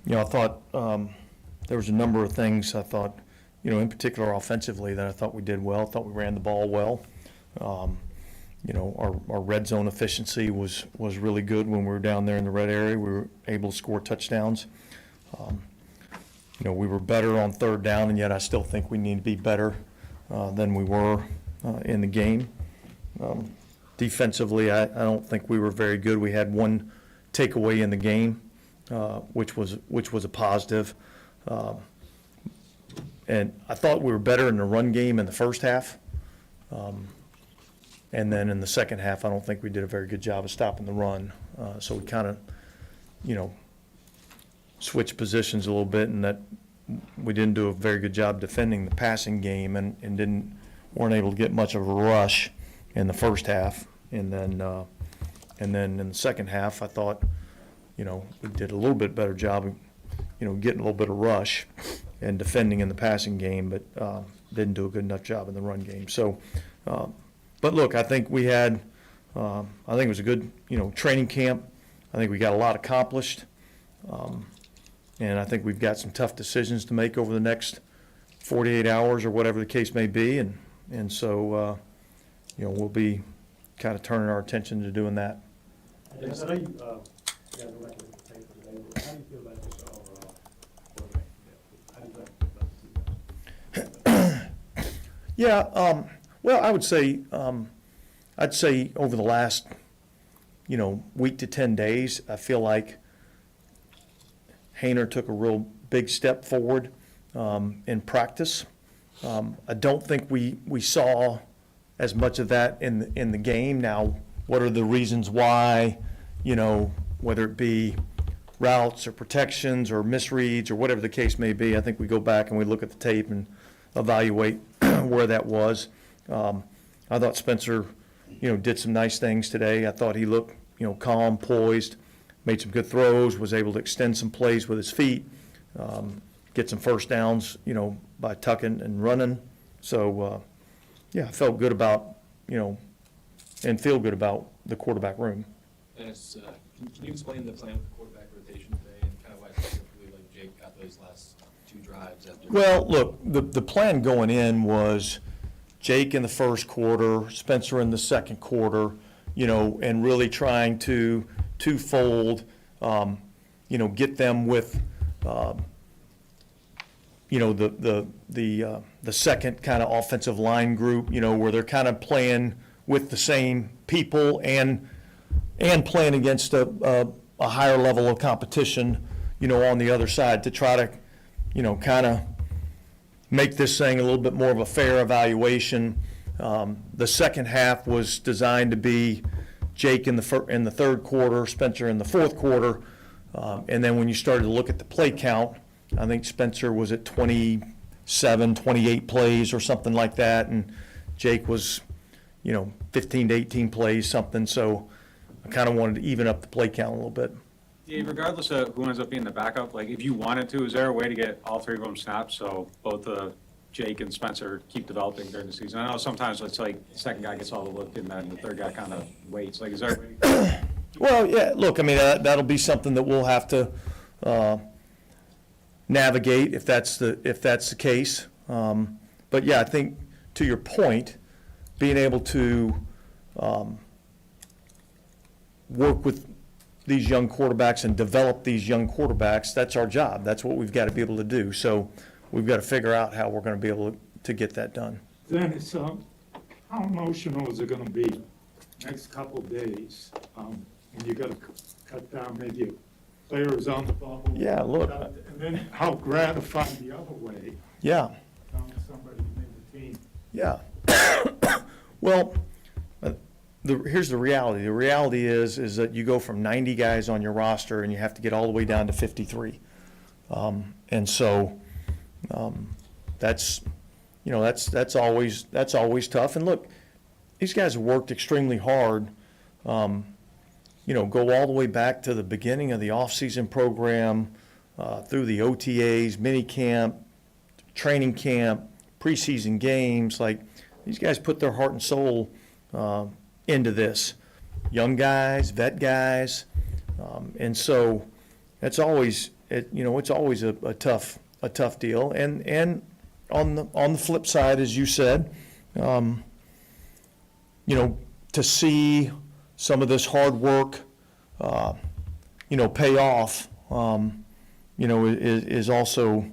I thought there was a number of things I thought, in particular offensively, that I thought we did well. I thought we ran the ball well. Our red zone efficiency was really good when we were down there in the red area. We were able to score touchdowns. We were better on third down, and yet I still think we need to be better than we were in the game. Defensively, I don't think we were very good. We had one takeaway in the game, which was a positive. And I thought we were better in the run game in the first half. And then in the second half, I don't think we did a very good job of stopping the run. So we kind of, switched positions a little bit, and that we didn't do a very good job defending the passing game, and weren't able to get much of a rush in the first half. And then in the second half, I thought, we did a little bit better job of, getting a little bit of rush and defending in the passing game, but didn't do a good enough job in the run game. So, but look, I think we had, I think it was a good, training camp. I think we got a lot accomplished. And I think we've got some tough decisions to make over the next 48 hours or whatever the case may be. And so, we'll be kind of turning our attention to doing that. Yes, I know you got a record to take for today, but how do you feel about this overall quarterback? How do you like that? Yeah, well, I'd say over the last, week to 10 days, I feel like Hainer took a real big step forward in practice. I don't think we saw as much of that in the game. Now, what are the reasons why, whether it be routes or protections or misreads or whatever the case may be? I think we go back and we look at the tape and evaluate where that was. I thought Spencer, did some nice things today. I thought he looked, calm, poised, made some good throws, was able to extend some plays with his feet, get some first downs, by tucking and running. So, I felt good about, and feel good about the quarterback room. Dennis, can you explain the plan with the quarterback rotation today and kind of why specifically like Jake got those last two drives after? Well, look, the plan going in was Jake in the first quarter, Spencer in the second quarter, and really trying to twofold, get them with, the second kind of offensive line group, where they're kind of playing with the same people and playing against a higher level of competition, on the other side to try to, kind of make this thing a little bit more of a fair evaluation. The second half was designed to be Jake in the third quarter, Spencer in the fourth quarter, and then when you started to look at the play count, I think Spencer was at 27, 28 plays or something like that, and Jake was, 15 to 18 plays, something. So I kind of wanted to even up the play count a little bit. Dave, regardless of who ends up being the backup, like if you wanted to, is there a way to get all three of them snaps so both Jake and Spencer keep developing during the season? I know sometimes it's like the second guy gets all the look and then the third guy kind of waits. Like, is there a way to Well, yeah, look, I mean, that'll be something that we'll have to navigate if that's the case. But yeah, I think to your point, being able to work with these young quarterbacks and develop these young quarterbacks, that's our job. That's what we've got to be able to do. So we've got to figure out how we're going to be able to get that done. Dennis, how emotional is it going to be next couple of days? And you got to cut down maybe players on the bubble. Yeah, look. And then how gratifying the other way. Yeah. Somebody in the team. Yeah. Well, here's the reality. The reality is that you go from 90 guys on your roster and you have to get all the way down to 53. And so that's always tough. And look, these guys have worked extremely hard. Go all the way back to the beginning of the off-season program, through the OTAs, mini camp, training camp, preseason games. Like, these guys put their heart and soul into this. Young guys, vet guys, and so it's always it's always a tough deal. And on the flip side, as you said, to see some of this hard work, pay off, is also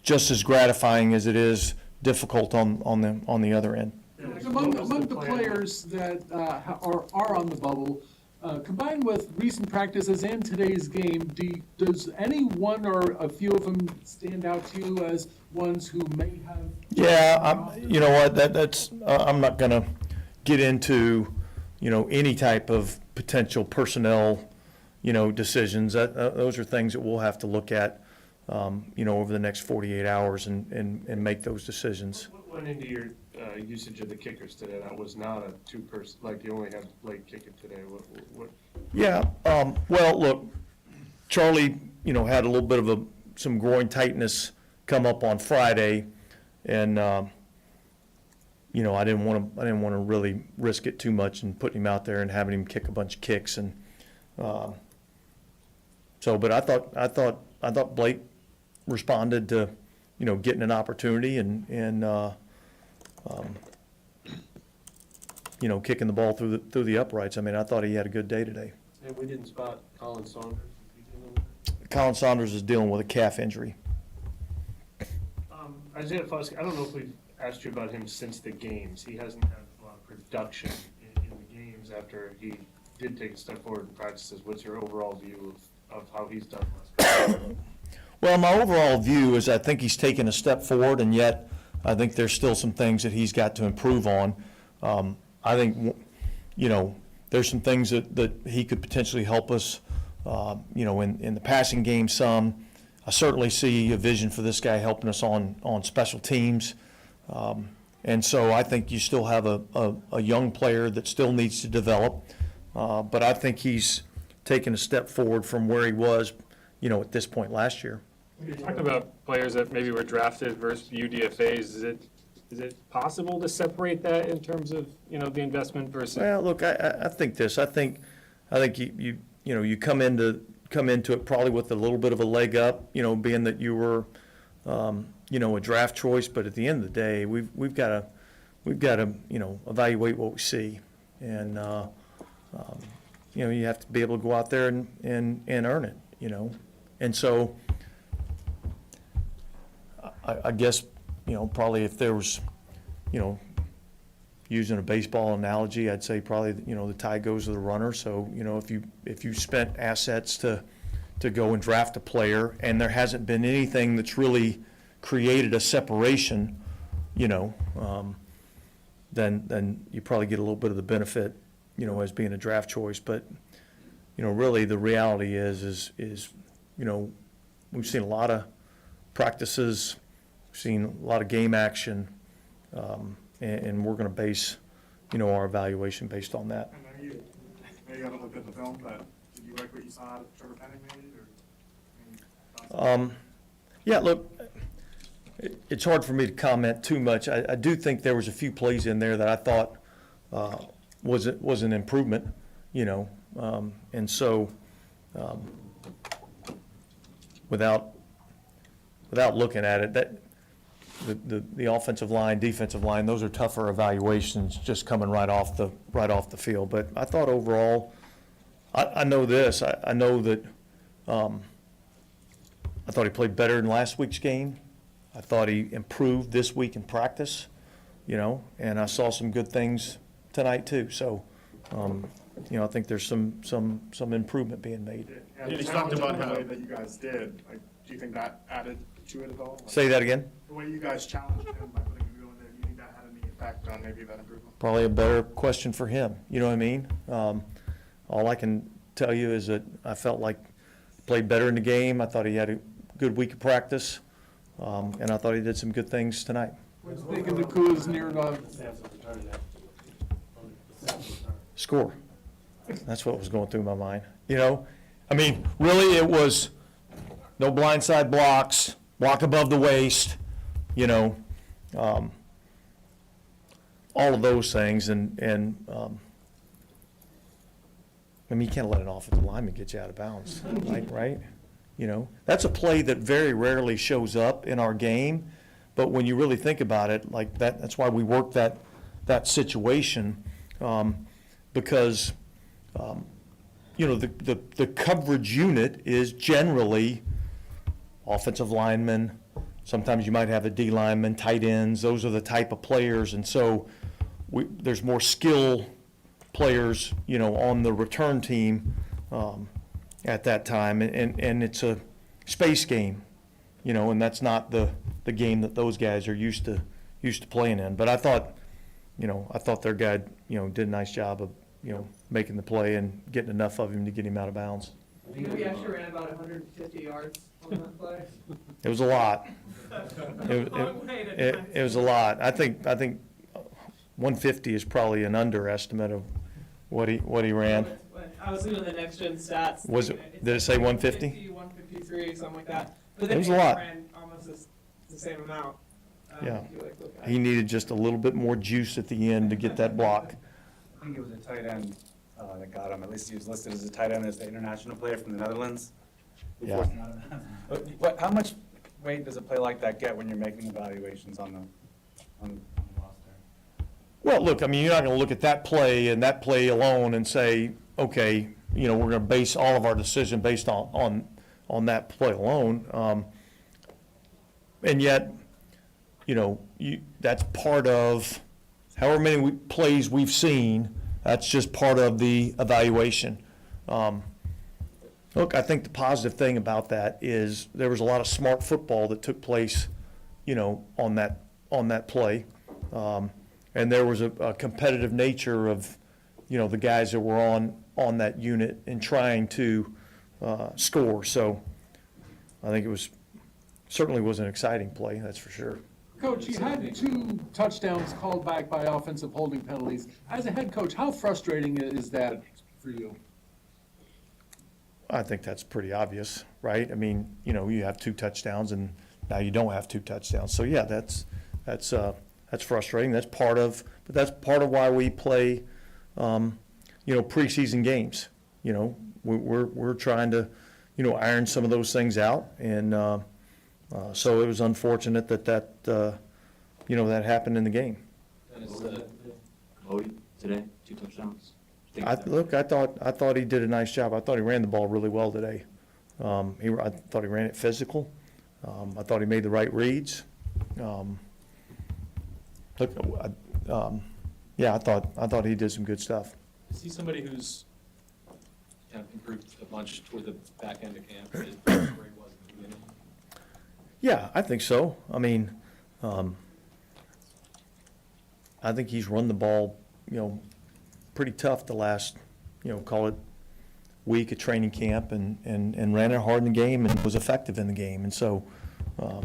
just as gratifying as it is difficult on the other end. Like among the players that are on the bubble, combined with recent practices and today's game, does any one or a few of them stand out to you as ones who may have? Yeah, you know what, that's, I'm not gonna get into, any type of potential personnel, decisions. Those are things that we'll have to look at, over the next 48 hours and make those decisions. What went into your usage of the kickers today? That was not a two-person, like you only had Blake kicking today. What? Yeah, well, look, Charlie, had a little bit of some groin tightness come up on Friday, and I didn't want to really risk it too much and putting him out there and having him kick a bunch of kicks, and but I thought Blake responded to getting an opportunity and kicking the ball through the uprights. I mean, I thought he had a good day today. And we didn't spot Colin Saunders. Colin Saunders is dealing with a calf injury. Isaiah Foskey, I don't know if we've asked you about him since the games. He hasn't had a lot of production in the games after he did take a step forward in practices. What's your overall view of how he's done last week? Well, my overall view is I think he's taken a step forward, and yet I think there's still some things that he's got to improve on. I think, there's some things that he could potentially help us, in the passing game some. I certainly see a vision for this guy helping us on special teams. And so I think you still have a young player that still needs to develop. But I think he's taken a step forward from where he was, at this point last year. You're talking about players that maybe were drafted versus UDFAs. Is it possible to separate that in terms of, the investment versus? Well, look, I think this. I think you come into it probably with a little bit of a leg up, being that you were, a draft choice. But at the end of the day, we've got to evaluate what we see, and you have to be able to go out there and earn it, and so I guess probably if there was, using a baseball analogy, I'd say probably, the tie goes to the runner. So, if you spent assets to go and draft a player and there hasn't been anything that's really created a separation, then you probably get a little bit of the benefit, as being a draft choice. But, really the reality is, we've seen a lot of practices, we've seen a lot of game action, and we're going to base, our evaluation based on that. And then you got to look at the film, but did you like what you saw out of Trevor Penning maybe, or any thoughts? Yeah, look, it's hard for me to comment too much. I do think there was a few plays in there that I thought was an improvement, and so without looking at it, that the offensive line, defensive line, those are tougher evaluations just coming right off the field. But I thought overall, I know this. I know that I thought he played better than last week's game. I thought he improved this week in practice, and I saw some good things tonight too. So, I think there's some improvement being made. Yeah, you talked about how the way that you guys did. Like, do you think that added to it at all? Like, Say that again? the way you guys challenged him by putting him in there, do you think that had any effect on maybe that improvement? Probably a better question for him. You know what I mean? All I can tell you is that I felt like he played better in the game. I thought he had a good week of practice, and I thought he did some good things tonight. What's thinking the Coos near the Score. That's what was going through my mind. I mean, really, it was no blindside blocks, block above the waist, all of those things, and I mean, you can't let an offensive lineman get you out of bounds, right? That's a play that very rarely shows up in our game, but when you really think about it, like that's why we work that situation, because, the coverage unit is generally offensive linemen. Sometimes you might have a D lineman, tight ends. Those are the type of players, and so there's more skill players, on the return team at that time, and it's a space game, and that's not the game that those guys are used to playing in. But I thought their guy, did a nice job of, making the play and getting enough of him to get him out of bounds. We actually ran about 150 yards on that play. It was a lot. It was a lot. I think 150 is probably an underestimate of what he ran. I was looking at the next gen stats. Was it? Did it say 150? 153, something like that. But It was a then lot. ran almost the same amount. Yeah. if you look at it. He needed just a little bit more juice at the end to get that block. I think it was a tight end that got him. At least he was listed as a tight end as the international player from the Netherlands. Yeah. How much weight does a play like that get when you're making evaluations on the roster? Well, look, I mean, you're not going to look at that play and that play alone and say, okay, we're going to base all of our decision based on that play alone. And yet, that's part of however many plays we've seen. That's just part of the evaluation. Look, I think the positive thing about that is there was a lot of smart football that took place, on that play. And there was a competitive nature of, the guys that were on that unit and trying to score. So I think certainly was an exciting play, that's for sure. Coach, you had 2 touchdowns called back by offensive holding penalties. As a head coach, how frustrating is that for you? I think that's pretty obvious, right? I mean, you have 2 touchdowns and now you don't have 2 touchdowns. So yeah, that's frustrating. That's part of why we play, preseason games. We're trying to, iron some of those things out, and so it was unfortunate that that happened in the game. And it's, Bodie today, 2 touchdowns. I thought he did a nice job. I thought he ran the ball really well today. I thought he ran it physical. I thought he made the right reads. I thought he did some good stuff. Is he somebody who's kind of improved a bunch toward the back end of camp? Is where he was at the beginning? Yeah, I think so. I mean, I think he's run the ball, pretty tough the last, call it week of training camp, and ran it hard in the game and was effective in the game. And so, I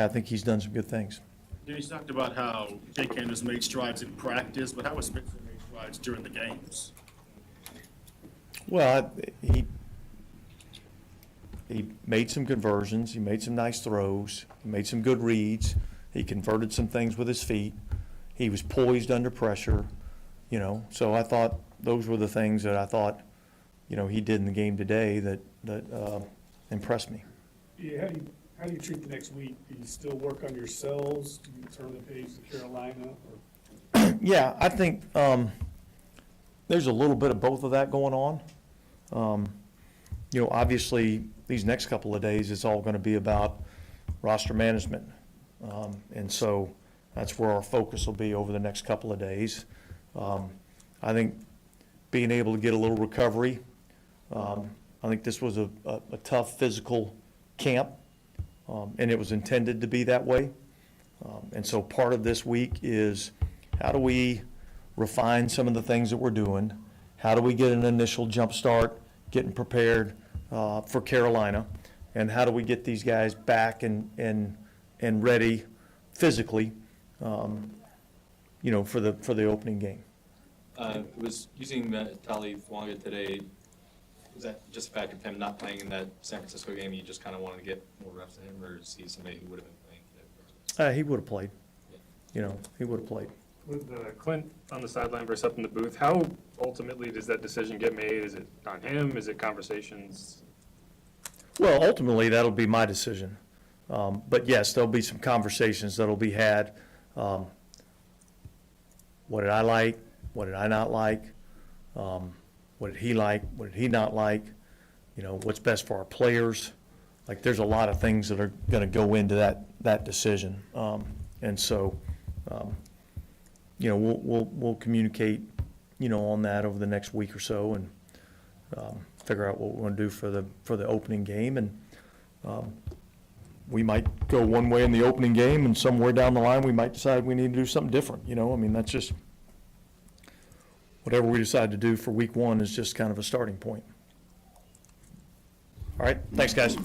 think he's done some good things. Dennis talked about how Jake Anders made strides in practice, but how has Spencer made strides during the games? Well, he made some conversions. He made some nice throws. He made some good reads. He converted some things with his feet. He was poised under pressure, So I thought those were the things that I thought, he did in the game today that impressed me. Yeah, how do you treat the next week? Do you still work on yourselves? Do you turn the page to Carolina? Or? Yeah, I think there's a little bit of both of that going on. Obviously, these next couple of days, it's all going to be about roster management. And so that's where our focus will be over the next couple of days. I think being able to get a little recovery, I think this was a tough physical camp, and it was intended to be that way. And so part of this week is how do we refine some of the things that we're doing? How do we get an initial jump start, getting prepared for Carolina? And how do we get these guys back and ready physically, for the opening game? It was using Tali Fuanga today. Was that just a fact of him not playing in that San Francisco game? You just kind of wanted to get more reps to him, or is he somebody who would have been playing today? He would have played. He would have played. With Clint on the sideline versus up in the booth, how ultimately does that decision get made? Is it on him? Is it conversations Well, ultimately, that'll be my decision. But yes, there'll be some conversations that'll be had. What did I like? What did I not like? What did he like? What did he not like? You know, what's best for our players? Like, there's a lot of things that are going to go into that decision. And so, you know, we'll communicate, you know, on that over the next week or so, and figure out what we want to do for the opening game. And we might go one way in the opening game, and somewhere down the line we might decide we need to do something different. You know, I mean, that's just whatever we decide to do for week one is just kind of a starting point. All right, thanks, guys.